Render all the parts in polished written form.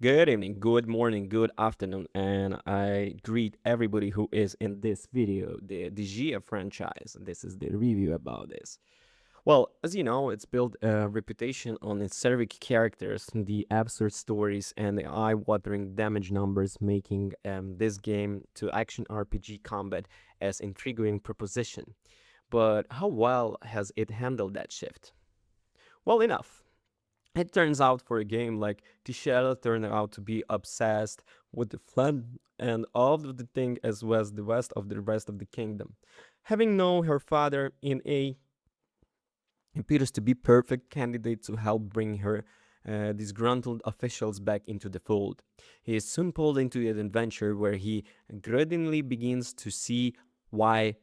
Good evening, good morning, good afternoon, and I greet everybody who is in this video, the Disgaea franchise. This is the review about this. Well, as you know, it's built a reputation on its acerbic characters, the absurd stories, and the eye-watering damage numbers, making this game to action RPG combat as intriguing proposition. But how well has it handled that shift? Well, enough. It turns out for a game like Tichelle turned out to be obsessed with the flan and all of the thing as well as the rest of the kingdom. Having known her father in a appears to be perfect candidate to help bring her disgruntled officials back into the fold. He is soon pulled into an adventure where he grudgingly begins to see why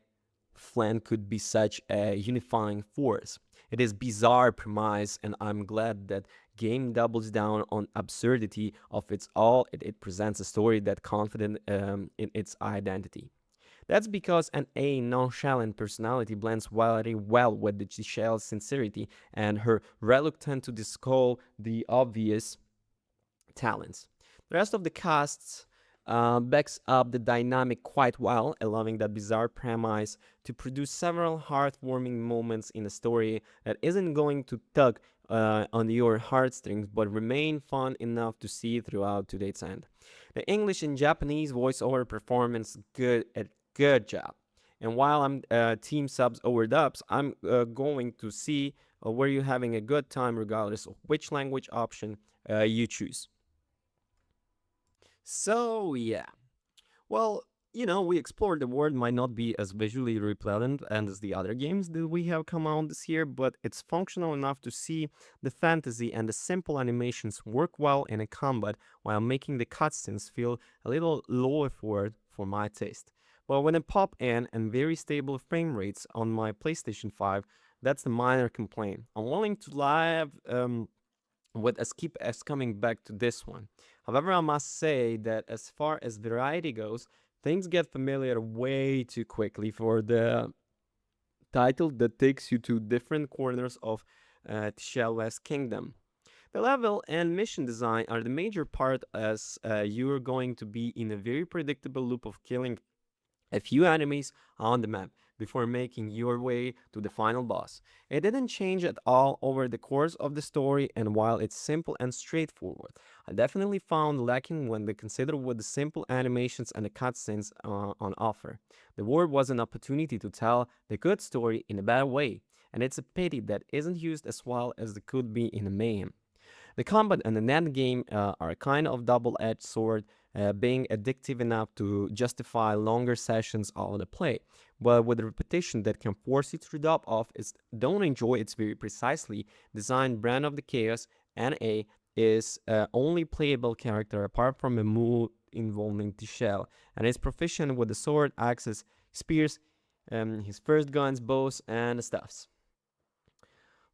Flan could be such a unifying force. It is bizarre premise, and I'm glad that game doubles down on absurdity of its all. It presents a story that confident in its identity. That's because an A nonchalant personality blends very well with the Gishelle's sincerity and her reluctance to disclose the obvious talents. The rest of the cast backs up the dynamic quite well, allowing that bizarre premise to produce several heartwarming moments in a story that isn't going to tug on your heartstrings but remain fun enough to see throughout to its end. The English and Japanese voiceover performance good job. And while I'm team subs over dubs, I'm going to see where you're having a good time regardless of which language option you choose. So, yeah. Well, we explored the world might not be as visually repellent as the other games that we have come out this year, but it's functional enough to see the fantasy and the simple animations work well in a combat while making the cutscenes feel a little low effort for my taste. But when it pop in and very stable frame rates on my PlayStation 5, that's the minor complaint. I'm willing to live with as keep as coming back to this one. However, I must say that as far as variety goes, things get familiar way too quickly for the title that takes you to different corners of T'Challa's kingdom. The level and mission design are the major part as you're going to be in a very predictable loop of killing a few enemies on the map before making your way to the final boss. It didn't change at all over the course of the story, and while it's simple and straightforward, I definitely found lacking when they consider what the simple animations and the cutscenes on offer. The world was an opportunity to tell the good story in a better way, and it's a pity that isn't used as well as it could be in a Mayhem. The combat and the net game are a kind of double-edged sword, being addictive enough to justify longer sessions of the play, but with a repetition that can force you to drop off is don't enjoy its very precisely designed brand of the chaos. NA is only playable character apart from a move involving Tichelle, and is proficient with the sword, axes, spears, his first guns, bows, and stuffs.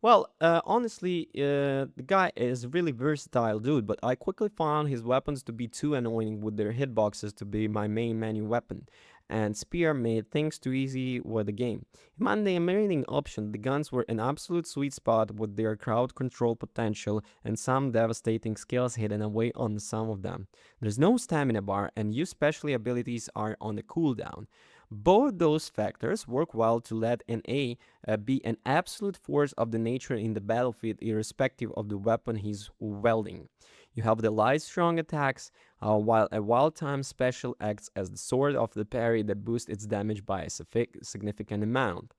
Well, honestly, the guy is a really versatile dude, but I quickly found his weapons to be too annoying with their hitboxes to be my main menu weapon, and Spear made things too easy with the game. In the amazing option, the guns were an absolute sweet spot with their crowd control potential and some devastating skills hidden away on some of them. There's no stamina bar, and use special abilities are on the cooldown. Both those factors work well to let an A be an absolute force of the nature in the battlefield, irrespective of the weapon he's wielding. You have the light strong attacks, while a wild time special acts as the sword of the parry that boosts its damage by a significant amount.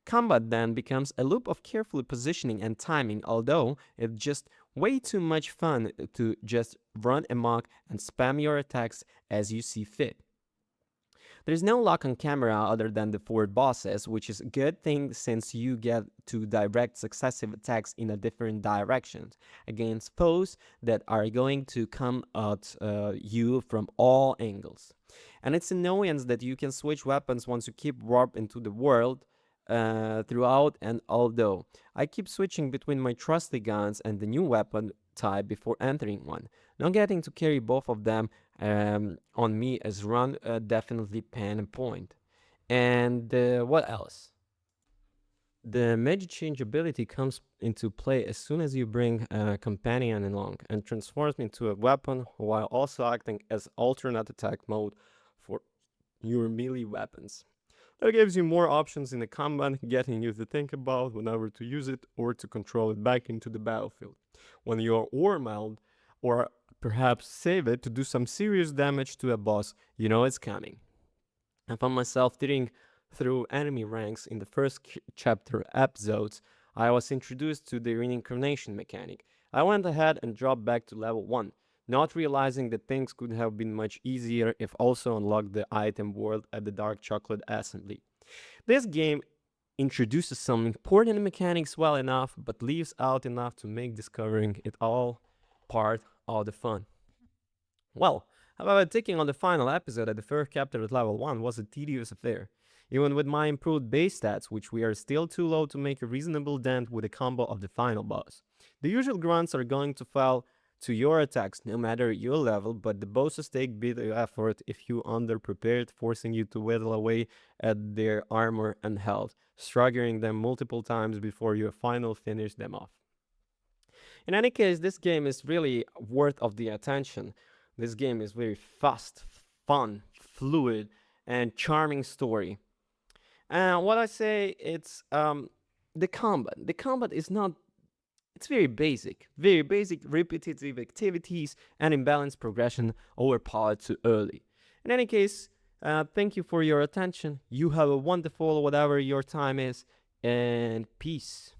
Combat then becomes a loop of carefully positioning and timing, although it's just way too much fun to just run amok and spam your attacks as you see fit. There's no lock on camera other than the forward bosses, which is a good thing since you get to direct successive attacks in a different directions against foes that are going to come at you from all angles. And it's annoyance that you can switch weapons once you keep warp into the world throughout, and although I keep switching between my trusty guns and the new weapon type before entering one, not getting to carry both of them on me as run definitely pan point. And what else? The mage change ability comes into play as soon as you bring a companion along and transforms into a weapon while also acting as alternate attack mode for your melee weapons. That gives you more options in the combat, getting you to think about whenever to use it or to control it back into the battlefield. When you are overwhelmed, or perhaps save it to do some serious damage to a boss, you know it's coming. I found myself tearing through enemy ranks in the first chapter episodes. I was introduced to the reincarnation mechanic. I went ahead and dropped back to level 1, not realizing that things could have been much easier if also unlocked the item world at the Dark Chocolate Assembly. This game introduces some important mechanics well enough, but leaves out enough to make discovering it all part of the fun. Well, however, taking on the final episode at the first chapter at level 1 was a tedious affair. Even with my improved base stats, which we are still too low to make a reasonable dent with a combo of the final boss. The usual grunts are going to fall to your attacks no matter your level, but the bosses take bit of effort if you underprepared, forcing you to whittle away at their armor and health, struggling them multiple times before you finally finish them off. In any case, this game is really worth of the attention. This game is very fast, fun, fluid, and charming story. And what I say, it's the combat. The combat is not. It's very basic, repetitive activities and imbalanced progression overpowered too early. In any case, thank you for your attention. You have a wonderful whatever your time is, and peace.